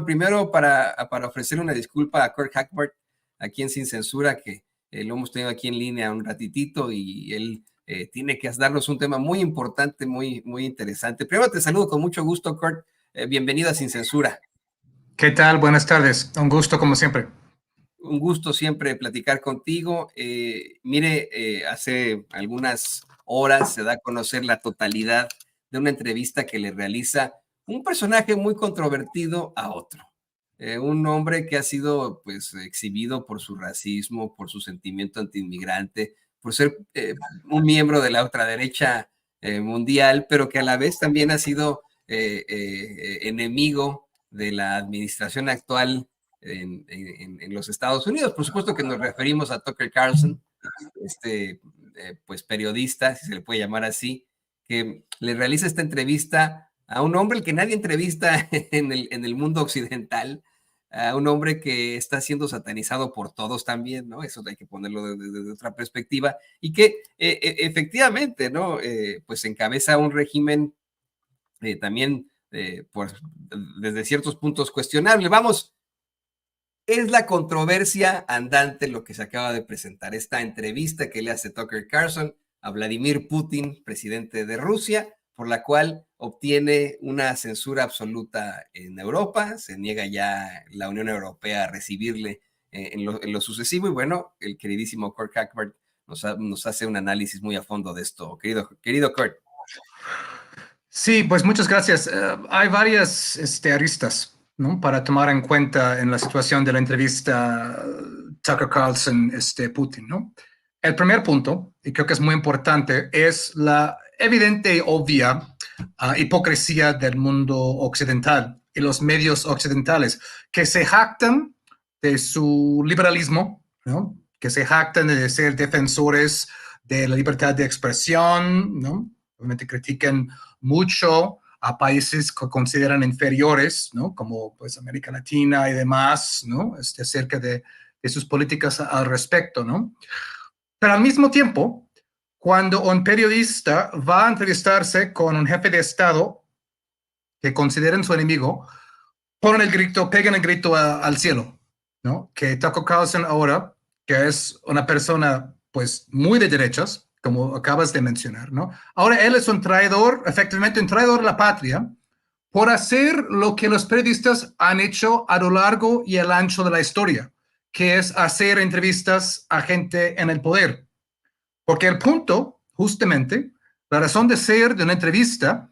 primero para ofrecer una disculpa a Kurt Hackbart, aquí en Sin Censura, que lo hemos tenido aquí en línea un ratitito y él tiene que darnos un tema muy importante, muy interesante. Primero te saludo con mucho gusto, Kurt. Bienvenido a Sin Censura. ¿Qué tal? Buenas tardes. Un gusto como siempre. Un gusto siempre platicar contigo. Hace algunas horas se da a conocer la totalidad de una entrevista que le realiza un personaje muy controvertido a otro. Un hombre que ha sido pues exhibido por su racismo, por su sentimiento antiinmigrante, por ser un miembro de la ultraderecha mundial, pero que a la vez también ha sido enemigo de la administración actual en los Estados Unidos. Por supuesto que nos referimos a Tucker Carlson, pues periodista, si se le puede llamar así, que le realiza esta entrevista a un hombre que nadie entrevista en el mundo occidental, a un hombre que está siendo satanizado por todos también, ¿no? Eso hay que ponerlo desde otra perspectiva, y que efectivamente, ¿no? Pues encabeza un régimen también desde ciertos puntos cuestionable. Vamos, es la controversia andante lo que se acaba de presentar, esta entrevista que le hace Tucker Carlson a Vladimir Putin, presidente de Rusia, por la cual obtiene una censura absoluta en Europa, se niega ya la Unión Europea a recibirle en lo sucesivo, y bueno, el queridísimo Kurt Hackbart nos hace un análisis muy a fondo de esto. Querido Kurt. Sí, pues muchas gracias. Hay varias aristas, ¿no?, para tomar en cuenta en la situación de la entrevista Tucker Carlson-Putin, ¿no? El primer punto, y creo que es muy importante, es la evidente y obvia hipocresía del mundo occidental y los medios occidentales, que se jactan de su liberalismo, ¿no?, que se jactan de ser defensores de la libertad de expresión, ¿no? Obviamente critican mucho a países que consideran inferiores, ¿no?, como pues América Latina y demás, ¿no?, acerca de sus políticas al respecto, ¿no? Pero al mismo tiempo, cuando un periodista va a entrevistarse con un jefe de Estado que consideran su enemigo, ponen el grito, pegan el grito al cielo, ¿no? Que Tucker Carlson ahora, que es una persona pues muy de derechas, como acabas de mencionar, ¿no? Ahora él es un traidor, efectivamente un traidor a la patria, por hacer lo que los periodistas han hecho a lo largo y al ancho de la historia, que es hacer entrevistas a gente en el poder. Porque el punto, justamente, la razón de ser de una entrevista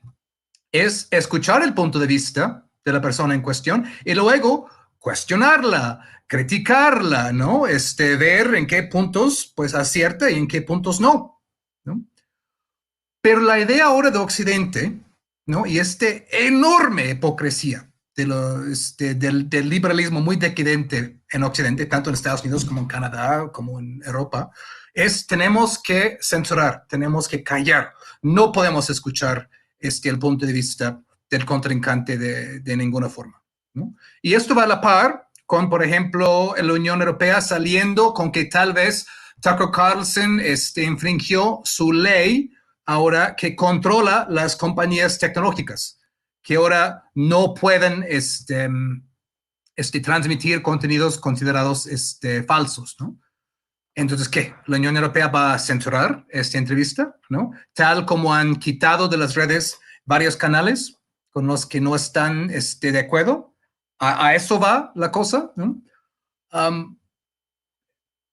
es escuchar el punto de vista de la persona en cuestión y luego cuestionarla, criticarla, ¿no? Ver en qué puntos pues acierta y en qué puntos no, ¿no? Pero la idea ahora de Occidente, ¿no?, y enorme hipocresía del liberalismo muy decadente en Occidente, tanto en Estados Unidos como en Canadá, como en Europa, tenemos que censurar, tenemos que callar, no podemos escuchar el punto de vista del contrincante de ninguna forma, ¿no? Y esto va a la par con, por ejemplo, la Unión Europea saliendo con que tal vez Tucker Carlson infringió su ley ahora que controla las compañías tecnológicas, que ahora no pueden transmitir contenidos considerados falsos, ¿no? Entonces, ¿qué? ¿La Unión Europea va a censurar esta entrevista, ¿no? Tal como han quitado de las redes varios canales con los que no están de acuerdo. A eso va la cosa, ¿no?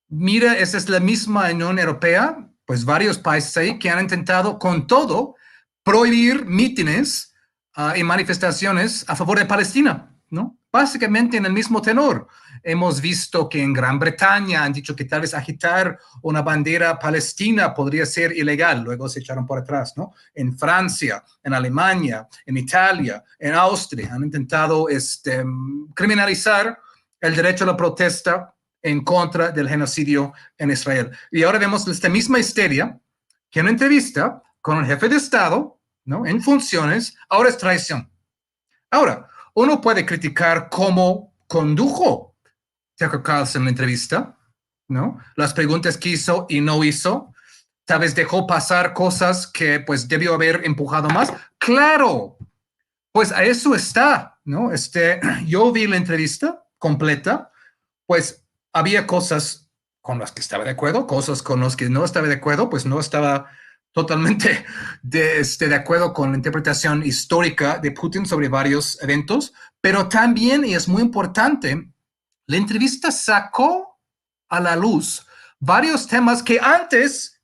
Mira, esa es la misma Unión Europea, pues varios países ahí que han intentado con todo prohibir mítines y manifestaciones a favor de Palestina, ¿no? Básicamente en el mismo tenor. Hemos visto que en Gran Bretaña han dicho que tal vez agitar una bandera palestina podría ser ilegal, luego se echaron por atrás, ¿no? En Francia, en Alemania, en Italia, en Austria han intentado criminalizar el derecho a la protesta en contra del genocidio en Israel. Y ahora vemos esta misma histeria que en una entrevista con un jefe de Estado, ¿no?, en funciones, ahora es traición. Ahora, uno puede criticar cómo condujo Tucker Carlson la entrevista, ¿no?, las preguntas que hizo y no hizo, tal vez dejó pasar cosas que pues debió haber empujado más. Claro, pues a eso está ¿no? Yo vi la entrevista completa, pues había cosas con las que estaba de acuerdo, cosas con las que no estaba de acuerdo, pues no estaba totalmente de acuerdo con la interpretación histórica de Putin sobre varios eventos, pero también, y es muy importante, la entrevista sacó a la luz varios temas que antes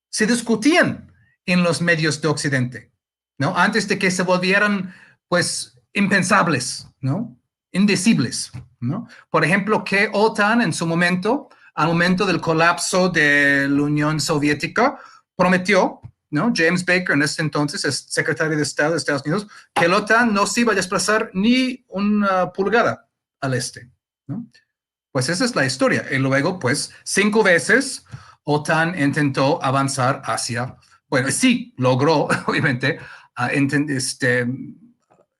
se discutían en los medios de Occidente, ¿no? Antes de que se volvieran, pues, impensables, ¿no? Indecibles, ¿no? Por ejemplo, que OTAN en su momento, al momento del colapso de la Unión Soviética, prometió, ¿no? James Baker, en ese entonces, es secretario de Estado de Estados Unidos, que la OTAN no se iba a desplazar ni una pulgada al este, ¿no? Pues esa es la historia. Y luego, pues, 5 veces OTAN intentó avanzar hacia, bueno, sí, logró, obviamente,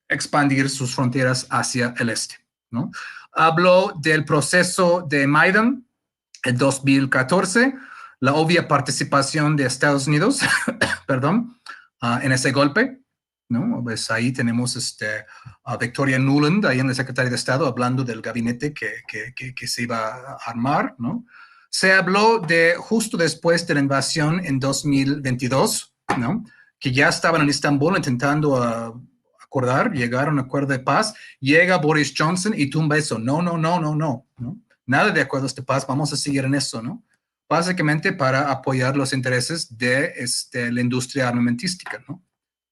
expandir sus fronteras hacia el este, ¿no? Habló del proceso de Maidan en 2014, la obvia participación de Estados Unidos, perdón, en ese golpe, ¿no? Pues ahí tenemos a Victoria Nuland, ahí en el secretario de Estado, hablando del gabinete que se iba a armar, ¿no? Se habló de justo después de la invasión en 2022, ¿no? Que ya estaban en Estambul intentando acordar, llegar a un acuerdo de paz, llega Boris Johnson y tumba eso. No, no, no, no, no, ¿no? Nada de acuerdos de paz, vamos a seguir en eso, ¿no? Básicamente para apoyar los intereses de la industria armamentística, ¿no?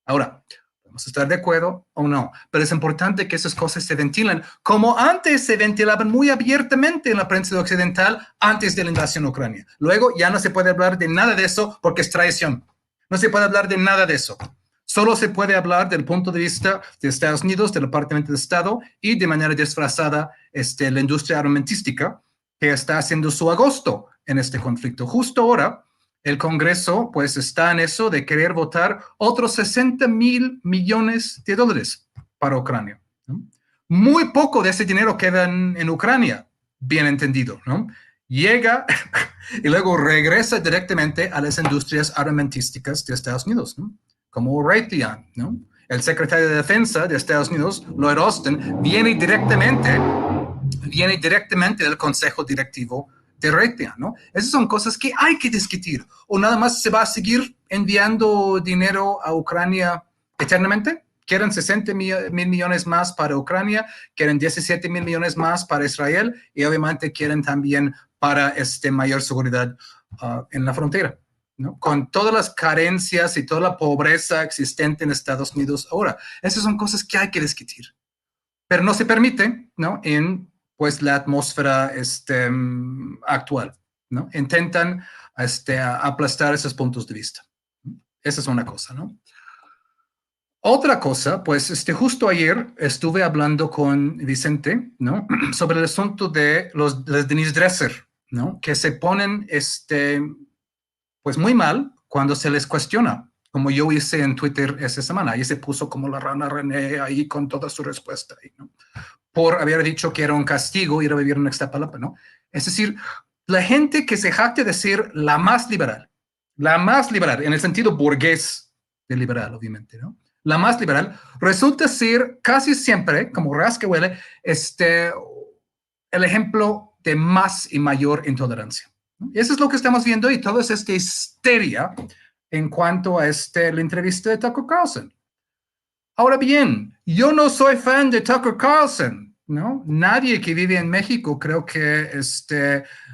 Ahora, podemos estar de acuerdo o no, pero es importante que esas cosas se ventilen, como antes se ventilaban muy abiertamente en la prensa occidental antes de la invasión a Ucrania. Luego ya no se puede hablar de nada de eso porque es traición. No se puede hablar de nada de eso. Solo se puede hablar del punto de vista de Estados Unidos, del Departamento de Estado y de manera disfrazada la industria armamentística que está haciendo su agosto en este conflicto. Justo ahora, el Congreso pues está en eso de querer votar otros 60,000 millones de dólares para Ucrania, ¿no? Muy poco de ese dinero queda en Ucrania, bien entendido, ¿no? Llega y luego regresa directamente a las industrias armamentísticas de Estados Unidos, ¿no? Como Raytheon, ¿no? El secretario de Defensa de Estados Unidos, Lloyd Austin, viene directamente del consejo directivo de Raytheon, ¿no? Esas son cosas que hay que discutir. ¿O nada más se va a seguir enviando dinero a Ucrania eternamente? ¿Quieren 60,000 millones más para Ucrania? ¿Quieren 17,000 millones más para Israel? Y obviamente quieren también para mayor seguridad en la frontera, ¿no? Con todas las carencias y toda la pobreza existente en Estados Unidos ahora. Esas son cosas que hay que discutir. Pero no se permite, ¿no? En pues la atmósfera actual, ¿no? Intentan aplastar esos puntos de vista. Esa es una cosa, ¿no? Otra cosa, pues justo ayer estuve hablando con Vicente, ¿no? Sobre el asunto de los Denise Dresser, ¿no? Que se ponen, pues muy mal cuando se les cuestiona, como yo hice en Twitter esa semana. Ahí se puso como la rana René ahí con toda su respuesta, ¿no? Por haber dicho que era un castigo ir a vivir en Ixtapalapa, ¿no? Es decir, la gente que se jacta de ser la más liberal, en el sentido burgués de liberal, obviamente, ¿no? La más liberal, resulta ser casi siempre, como rasca huele, el ejemplo de más y mayor intolerancia. Eso es lo que estamos viendo y toda esta histeria en cuanto a la entrevista de Tucker Carlson. Ahora bien, yo no soy fan de Tucker Carlson, ¿no? Nadie que vive en México creo que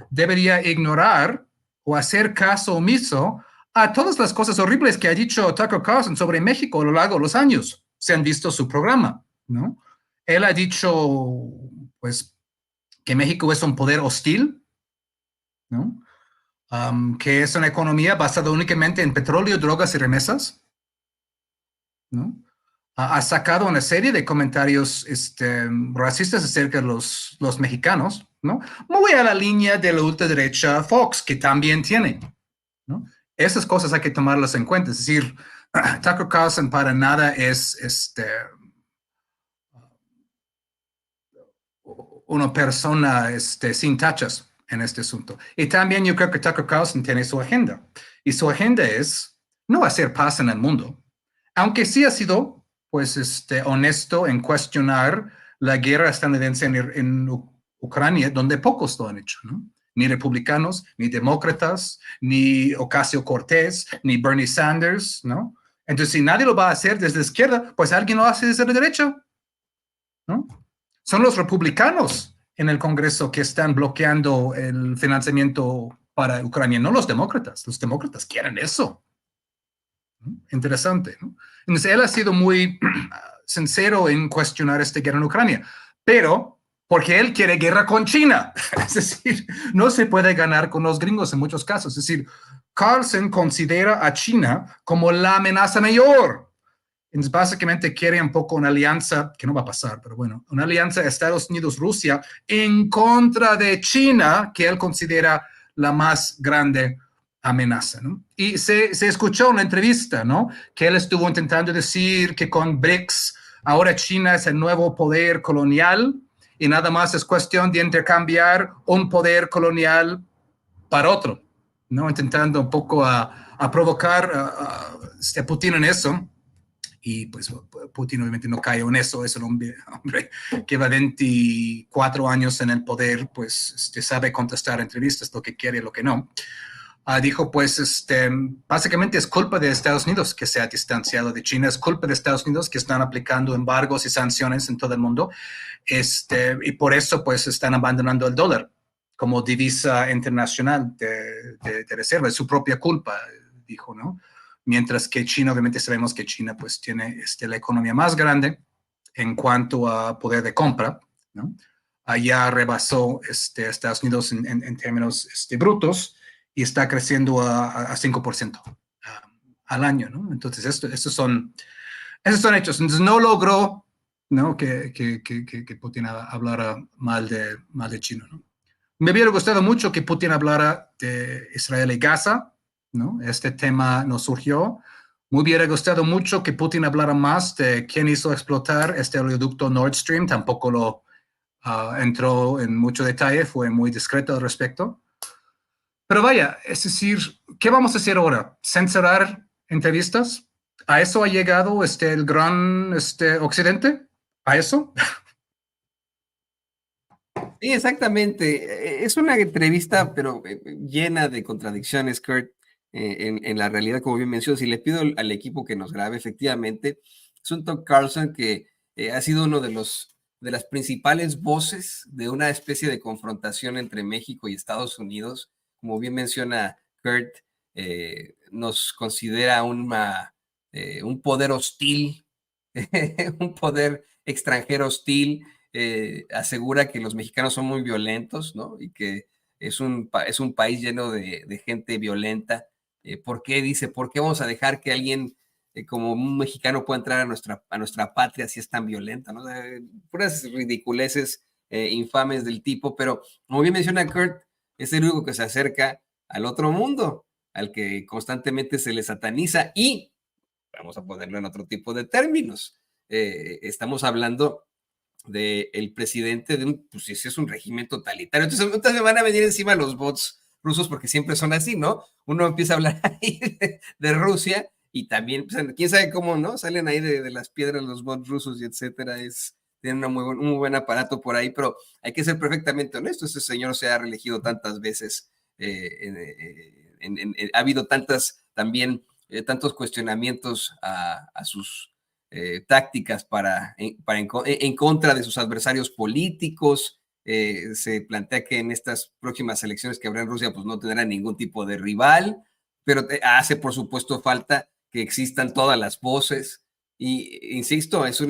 debería ignorar o hacer caso omiso a todas las cosas horribles que ha dicho Tucker Carlson sobre México a lo largo de los años. Se han visto su programa, ¿no? Él ha dicho, pues, que México es un poder hostil, ¿no? Que es una economía basada únicamente en petróleo, drogas y remesas, ¿no? Ha sacado una serie de comentarios racistas acerca de los mexicanos, ¿no? Muy a la línea de la ultraderecha Fox, que también tiene, ¿no? Esas cosas hay que tomarlas en cuenta. Es decir, Tucker Carlson para nada es una persona sin tachas en este asunto. Y también yo creo que Tucker Carlson tiene su agenda. Y su agenda es no hacer paz en el mundo, aunque sí ha sido pues, honesto en cuestionar la guerra estadounidense en Ucrania, donde pocos lo han hecho, ¿no? Ni republicanos, ni demócratas, ni Ocasio-Cortez, ni Bernie Sanders, ¿no? Entonces, si nadie lo va a hacer desde la izquierda, pues alguien lo hace desde la derecha, ¿no? Son los republicanos en el Congreso que están bloqueando el financiamiento para Ucrania, no los demócratas. Los demócratas quieren eso. ¿No? Interesante, ¿no? Entonces, él ha sido muy sincero en cuestionar esta guerra en Ucrania, pero porque él quiere guerra con China. Es decir, no se puede ganar con los gringos en muchos casos. Es decir, Carlson considera a China como la amenaza mayor. Entonces, básicamente quiere un poco una alianza, que no va a pasar, pero bueno, una alianza Estados Unidos-Rusia en contra de China, que él considera la más grande amenaza, ¿no? Y se escuchó una entrevista, ¿no? Que él estuvo intentando decir que con BRICS ahora China es el nuevo poder colonial y nada más es cuestión de intercambiar un poder colonial para otro, ¿no? Intentando un poco a provocar a Putin en eso. Y pues Putin obviamente no cayó en eso, es un hombre que va 24 años en el poder, pues sabe contestar entrevistas, lo que quiere y lo que no. Dijo, pues, básicamente es culpa de Estados Unidos que se ha distanciado de China, es culpa de Estados Unidos que están aplicando embargos y sanciones en todo el mundo, y por eso, pues, están abandonando el dólar como divisa internacional de reserva, es su propia culpa, dijo, ¿no? Mientras que China, obviamente sabemos que China, pues, tiene la economía más grande en cuanto a poder de compra, ¿no? Allá rebasó Estados Unidos en términos brutos, y está creciendo a 5% al año, ¿no? Entonces, estos son hechos. Entonces, no logró, ¿no? que Putin hablara mal de China, ¿no? Me hubiera gustado mucho que Putin hablara de Israel y Gaza, ¿no? Este tema no surgió. Me hubiera gustado mucho que Putin hablara más de quién hizo explotar este oleoducto Nord Stream. Tampoco lo entró en mucho detalle, fue muy discreto al respecto. Pero vaya, es decir, ¿qué vamos a hacer ahora? ¿Censurar entrevistas? ¿A eso ha llegado el gran Occidente? ¿A eso? Sí, exactamente. Es una entrevista, pero llena de contradicciones, Kurt, en la realidad, como bien mencionas, y le pido al equipo que nos grabe, efectivamente, es un Tucker Carlson que ha sido uno de las principales voces de una especie de confrontación entre México y Estados Unidos. Como bien menciona Kurt, nos considera un poder hostil, un poder extranjero hostil. Asegura que los mexicanos son muy violentos, ¿no? Y que es un país lleno de gente violenta. ¿Por qué? Dice, ¿por qué vamos a dejar que alguien como un mexicano pueda entrar a nuestra patria si es tan violenta, ¿no? Puras ridiculeces infames del tipo, pero como bien menciona Kurt, es el único que se acerca al otro mundo, al que constantemente se le sataniza y, vamos a ponerlo en otro tipo de términos, estamos hablando del presidente de pues si es un régimen totalitario. Entonces me van a venir encima los bots rusos porque siempre son así, ¿no? Uno empieza a hablar ahí de Rusia y también, pues, quién sabe cómo, ¿no? Salen ahí de las piedras los bots rusos y etcétera. Tienen un muy buen aparato por ahí, pero hay que ser perfectamente honestos. Ese señor se ha reelegido tantas veces, ha habido tantos cuestionamientos a sus tácticas en contra de sus adversarios políticos. Se plantea que en estas próximas elecciones que habrá en Rusia, pues no tendrá ningún tipo de rival, pero hace por supuesto falta que existan todas las voces. Y insisto, es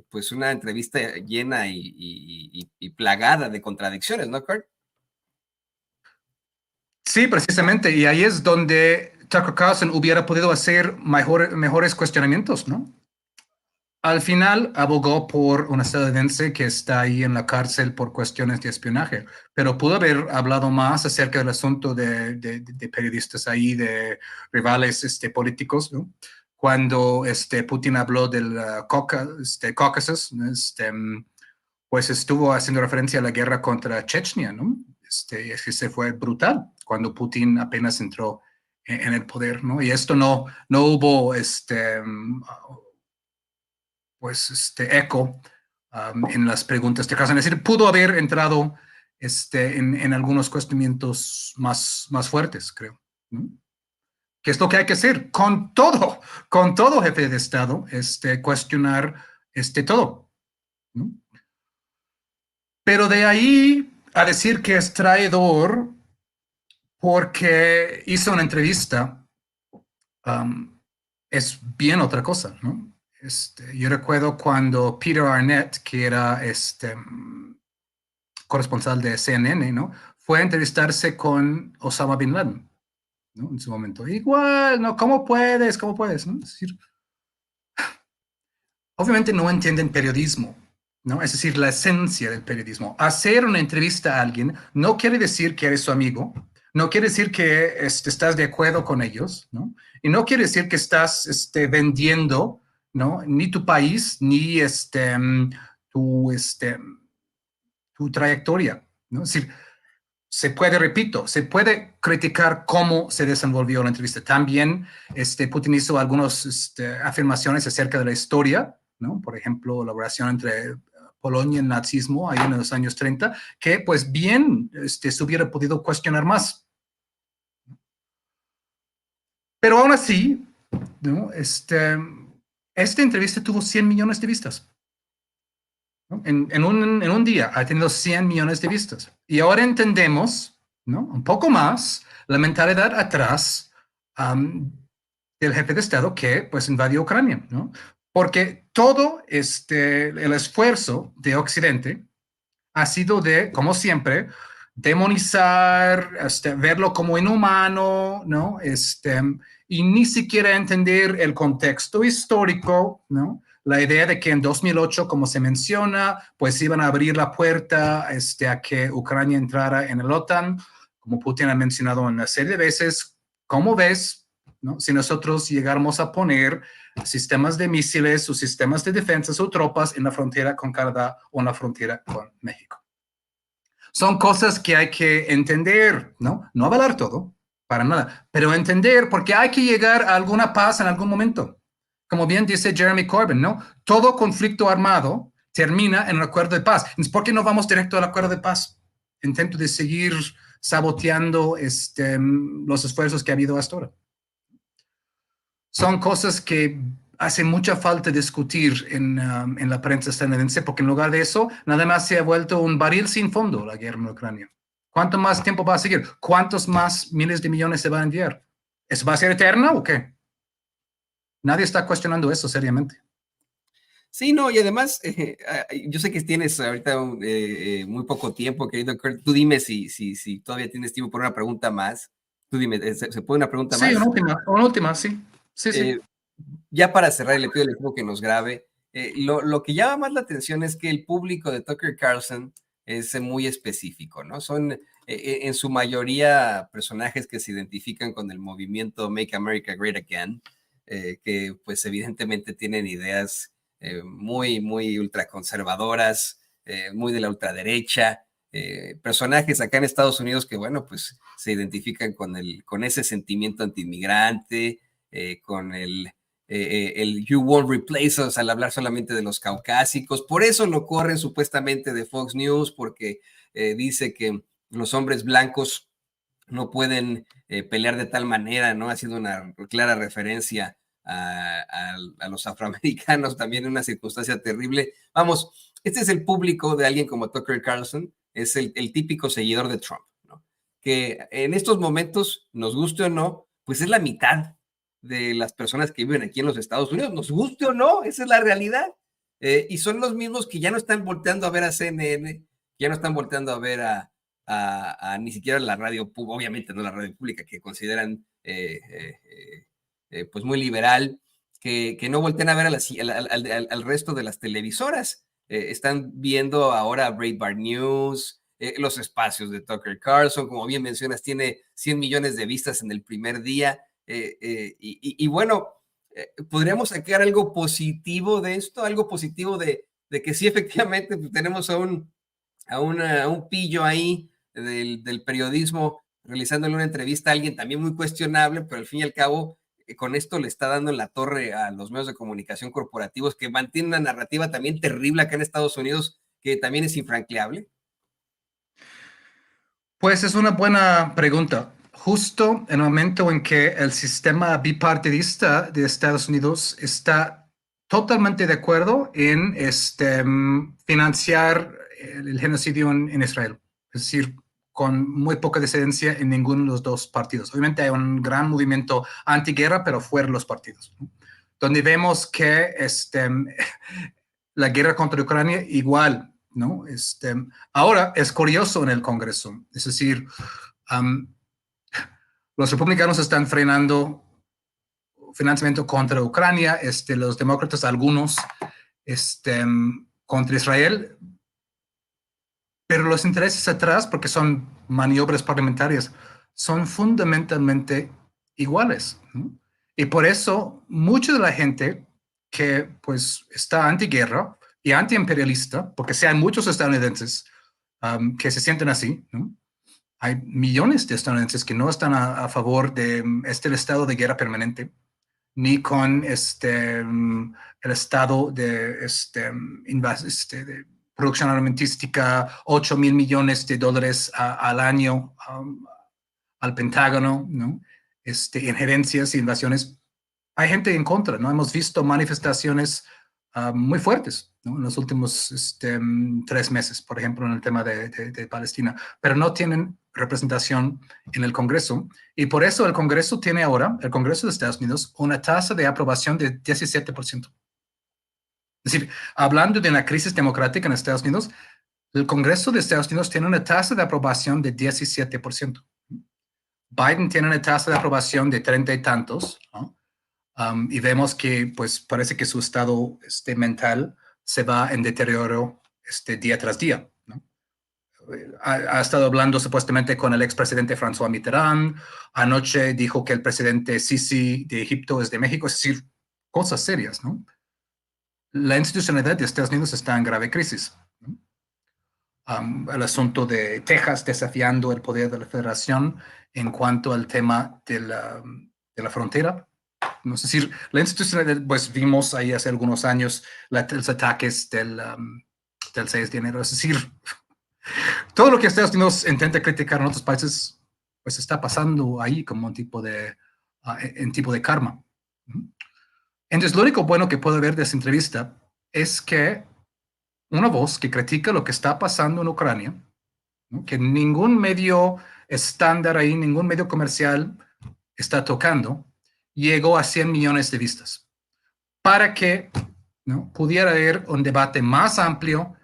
pues una entrevista llena y plagada de contradicciones, ¿no, Kurt? Sí, precisamente. Y ahí es donde Tucker Carlson hubiera podido hacer mejores cuestionamientos, ¿no? Al final abogó por un estadounidense que está ahí en la cárcel por cuestiones de espionaje, pero pudo haber hablado más acerca del asunto de periodistas ahí, de rivales políticos, ¿no? Cuando Putin habló del Caucasus, pues estuvo haciendo referencia a la guerra contra Chechnya, ¿no? Es que se fue brutal cuando Putin apenas entró en el poder, ¿no? Y esto no hubo pues, eco en las preguntas de Carlson. Es decir, pudo haber entrado en algunos cuestionamientos más fuertes, creo, ¿no? Que es lo que hay que hacer con todo jefe de Estado, cuestionar todo, ¿no? Pero de ahí a decir que es traidor porque hizo una entrevista, um, es bien otra cosa, ¿no? Yo recuerdo cuando Peter Arnett, que era corresponsal de CNN, ¿no? Fue a entrevistarse con Osama Bin Laden, ¿no? En su momento. Igual, ¿no? ¿Cómo puedes? ¿Cómo puedes? ¿No? Es decir, obviamente no entienden periodismo, ¿no? Es decir, la esencia del periodismo. Hacer una entrevista a alguien no quiere decir que eres su amigo, no quiere decir que estás de acuerdo con ellos, ¿no? Y no quiere decir que estás vendiendo, ¿no? Ni tu país, ni tu, tu trayectoria, ¿no? Es decir, se puede, repito, se puede criticar cómo se desenvolvió la entrevista. También Putin hizo algunas afirmaciones acerca de la historia, ¿no? Por ejemplo, la relación entre Polonia y el nazismo ahí en los años 30, que pues bien se hubiera podido cuestionar más. Pero aún así, ¿no? Esta entrevista tuvo 100 millones de vistas. ¿No? En un día ha tenido 100 millones de vistas. Y ahora entendemos, ¿no? Un poco más la mentalidad atrás del jefe de Estado que pues invadió Ucrania, ¿no? Porque todo el esfuerzo de Occidente ha sido de, como siempre, demonizar, verlo como inhumano, ¿no? Y ni siquiera entender el contexto histórico, ¿no? La idea de que en 2008, como se menciona, pues iban a abrir la puerta a que Ucrania entrara en el OTAN, como Putin ha mencionado una serie de veces. ¿Cómo ves, no? Si nosotros llegáramos a poner sistemas de misiles o sistemas de defensa o tropas en la frontera con Canadá o en la frontera con México? Son cosas que hay que entender, ¿no? No avalar todo, para nada, pero entender porque hay que llegar a alguna paz en algún momento. Como bien dice Jeremy Corbyn, ¿no? Todo conflicto armado termina en un acuerdo de paz. Entonces, ¿por qué no vamos directo al acuerdo de paz? Intento de seguir saboteando los esfuerzos que ha habido hasta ahora. Son cosas que hace mucha falta discutir en la prensa estadounidense, porque en lugar de eso, nada más se ha vuelto un barril sin fondo la guerra en Ucrania. ¿Cuánto más tiempo va a seguir? ¿Cuántos más miles de millones se van a enviar? ¿Eso va a ser eterno o qué? Nadie está cuestionando eso seriamente. Sí, no, y además, yo sé que tienes ahorita muy poco tiempo, querido Kurt. Tú dime si todavía tienes tiempo por una pregunta más. Tú dime, ¿se puede una pregunta Sí, más? una última, sí. Sí, sí. Ya para cerrar, le pido al equipo que nos grabe. Lo que llama más la atención es que el público de Tucker Carlson es muy específico, ¿no? Son en su mayoría personajes que se identifican con el movimiento Make America Great Again, que pues evidentemente tienen ideas muy ultraconservadoras, muy de la ultraderecha, personajes acá en Estados Unidos que, bueno, pues se identifican con ese sentimiento antiinmigrante, con el You Won't Replace Us al hablar solamente de los caucásicos. Por eso lo corren supuestamente de Fox News, porque dice que los hombres blancos no pueden pelear de tal manera, ¿no? Haciendo una clara referencia a los afroamericanos también en una circunstancia terrible. Vamos, este es el público de alguien como Tucker Carlson, es el típico seguidor de Trump, ¿no? Que en estos momentos, nos guste o no, pues es la mitad de las personas que viven aquí en los Estados Unidos, nos guste o no, esa es la realidad. Y son los mismos que ya no están volteando a ver a CNN, ya no están volteando a ver ni siquiera la radio, obviamente no la radio pública, que consideran pues muy liberal, que no voltean a ver al resto de las televisoras. Están viendo ahora Breitbart News, los espacios de Tucker Carlson, como bien mencionas, tiene 100 millones de vistas en el primer día. Y bueno, podríamos sacar algo positivo de esto, algo positivo de que sí, efectivamente, pues, tenemos a un pillo ahí del periodismo realizándole una entrevista a alguien también muy cuestionable, pero al fin y al cabo con esto le está dando en la torre a los medios de comunicación corporativos que mantienen una narrativa también terrible acá en Estados Unidos, que también es infranqueable? Pues es una buena pregunta. Justo en el momento en que el sistema bipartidista de Estados Unidos está totalmente de acuerdo en financiar el genocidio en Israel. Es decir, con muy poca disidencia en ninguno de los dos partidos. Obviamente hay un gran movimiento antiguerra, pero fuera de los partidos, ¿no? Donde vemos que la guerra contra Ucrania igual, ¿no? Ahora es curioso en el Congreso, es decir, los republicanos están frenando financiamiento contra Ucrania, los demócratas algunos contra Israel, pero los intereses atrás, porque son maniobras parlamentarias, son fundamentalmente iguales, ¿no? Y por eso mucha de la gente que pues está antiguerra y antiimperialista, porque sean muchos estadounidenses que se sienten así, ¿no? Hay millones de estadounidenses que no están a favor de el estado de guerra permanente, ni con el estado de producción armamentística, 8,000 millones de dólares al año al Pentágono, ¿no? Injerencias, invasiones. Hay gente en contra, ¿no? Hemos visto manifestaciones muy fuertes, ¿no? En los últimos 3 meses, por ejemplo, en el tema de Palestina, pero no tienen representación en el Congreso, y por eso el Congreso tiene ahora, el Congreso de Estados Unidos, una tasa de aprobación de 17%. Es decir, hablando de una crisis democrática en Estados Unidos, el Congreso de Estados Unidos tiene una tasa de aprobación de 17%. Biden tiene una tasa de aprobación de 30 y tantos, ¿no? Y vemos que, pues, parece que su estado mental se va en deterioro día tras día, ¿no? Ha estado hablando supuestamente con el expresidente François Mitterrand. Anoche dijo que el presidente Sisi de Egipto es de México, es decir, cosas serias, ¿no? La institucionalidad de Estados Unidos está en grave crisis, ¿no? El asunto de Texas desafiando el poder de la federación en cuanto al tema de la frontera. No es decir, la institucionalidad, pues vimos ahí hace algunos años los ataques del 6 de enero. Es decir, todo lo que Estados Unidos intenta criticar en otros países, pues está pasando ahí como un tipo en tipo de karma. Entonces, lo único bueno que puedo ver de esa entrevista es que una voz que critica lo que está pasando en Ucrania, ¿no? Que ningún medio estándar ahí, ningún medio comercial está tocando, llegó a 100 millones de vistas para que, ¿no?, pudiera haber un debate más amplio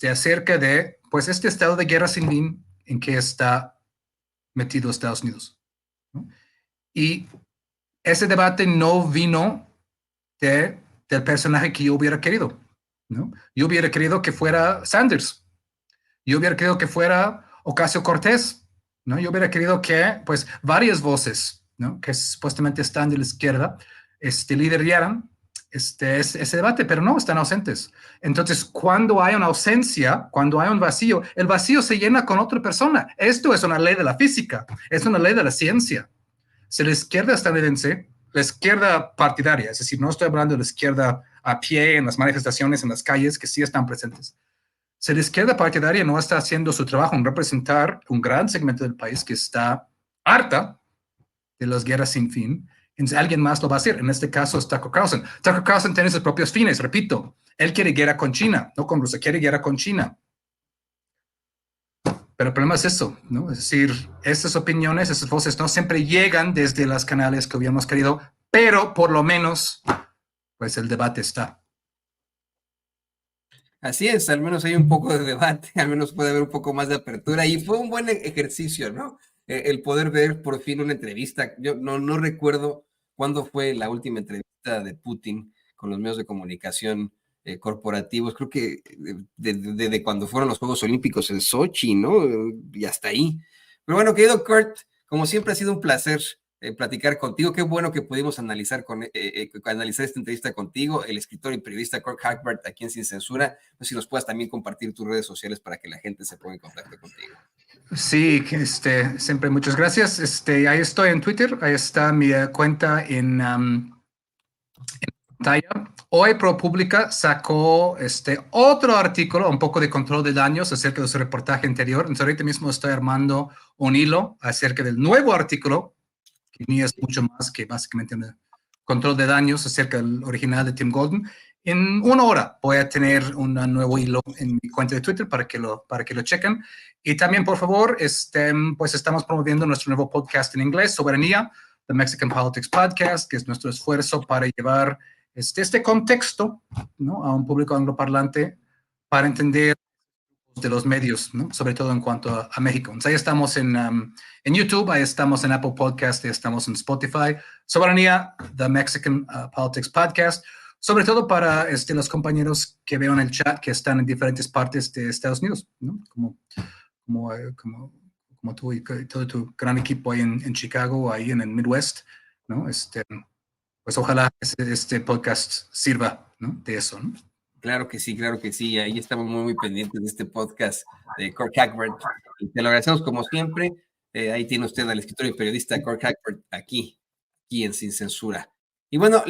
acerca de pues este estado de guerra sin fin en que está metido Estados Unidos, ¿no? Y ese debate no vino del personaje que yo hubiera querido, ¿no? Yo hubiera querido que fuera Sanders, yo hubiera querido que fuera Ocasio-Cortez, ¿no? Yo hubiera querido que pues varias voces, ¿no?, que supuestamente están de la izquierda lideraran ese debate, pero no, están ausentes. Entonces, cuando hay una ausencia, cuando hay un vacío, el vacío se llena con otra persona. Esto es una ley de la física, es una ley de la ciencia. Si la izquierda estadounidense, la izquierda partidaria, es decir, no estoy hablando de la izquierda a pie en las manifestaciones, en las calles, que sí están presentes. Si la izquierda partidaria no está haciendo su trabajo en representar un gran segmento del país que está harta de las guerras sin fin, entonces alguien más lo va a hacer. En este caso es Tucker Carlson. Tucker Carlson tiene sus propios fines, repito. Él quiere guerra con China, no con Rusia, quiere guerra con China. Pero el problema es eso, ¿no? Es decir, esas opiniones, esas voces no siempre llegan desde los canales que hubiéramos querido, pero por lo menos, pues el debate está. Así es, al menos hay un poco de debate, al menos puede haber un poco más de apertura y fue un buen ejercicio, ¿no? El poder ver por fin una entrevista. Yo no recuerdo cuándo fue la última entrevista de Putin con los medios de comunicación corporativos. Creo que desde cuando fueron los Juegos Olímpicos en Sochi, ¿no? Y hasta ahí. Pero bueno, querido Kurt, como siempre ha sido un placer platicar contigo. Qué bueno que pudimos analizar esta entrevista contigo, el escritor y periodista Kurt Hackbarth, aquí en Sin Censura. No sé si nos puedas también compartir tus redes sociales para que la gente se ponga en contacto contigo. Sí, siempre muchas gracias. Ahí estoy en Twitter, ahí está mi cuenta en pantalla. Hoy ProPublica sacó otro artículo, un poco de control de daños acerca de su reportaje anterior. Entonces ahorita mismo estoy armando un hilo acerca del nuevo artículo, que ni es mucho más que básicamente un control de daños acerca del original de Tim Golden. En 1 hora voy a tener un nuevo hilo en mi cuenta de Twitter para que lo chequen. Y también, por favor, pues estamos promoviendo nuestro nuevo podcast en inglés, Soberanía, The Mexican Politics Podcast, que es nuestro esfuerzo para llevar este contexto, ¿no?, a un público angloparlante para entender de los medios, ¿no?, sobre todo en cuanto a México. Entonces, ahí estamos en YouTube, ahí estamos en Apple Podcast, ahí estamos en Spotify. Soberanía, The Mexican Politics Podcast, sobre todo para los compañeros que veo en el chat que están en diferentes partes de Estados Unidos, ¿no?, como tú y todo tu gran equipo ahí en Chicago, ahí en el Midwest, ¿no? Pues ojalá este podcast sirva, ¿no?, de eso, ¿no? Claro que sí, claro que sí. Ahí estamos muy pendientes de este podcast de Kirk Hagbert. Y te lo agradecemos como siempre. Ahí tiene usted al escritor y periodista Kirk Hagbert aquí en Sin Censura. Y bueno,